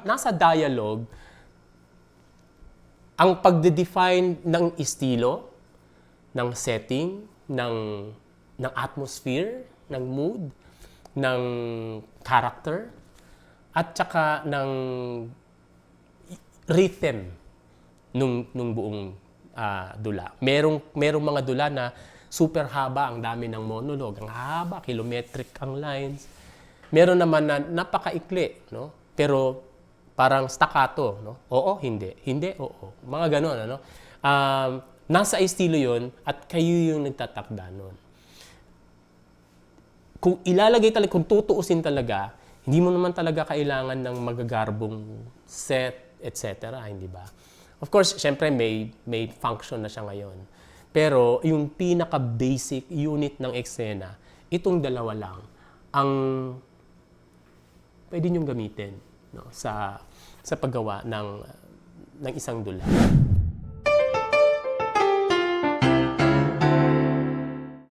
nasa dialogue, ang pagde-define ng estilo, ng setting, ng atmosphere, ng mood, ng character, at saka ng rhythm nung buong dula. Merong mga dula na super haba, ang dami ng monologue, ang haba, kilometric ang lines. Meron naman na napakaikli, no? Pero parang staccato, no? Oo, hindi. Hindi, oo. Mga gano'n, ano? Nasa estilo yon at kayo yung nagtatakda nun. Kung ilalagay talaga, kung tutuusin talaga, hindi mo naman talaga kailangan ng magagarbong set, etc. Hindi ba? Of course, syempre may function na siya ngayon. Pero yung pinaka-basic unit ng eksena, itong dalawa lang ang pwede niyong gamitin, no, sa paggawa ng isang dula.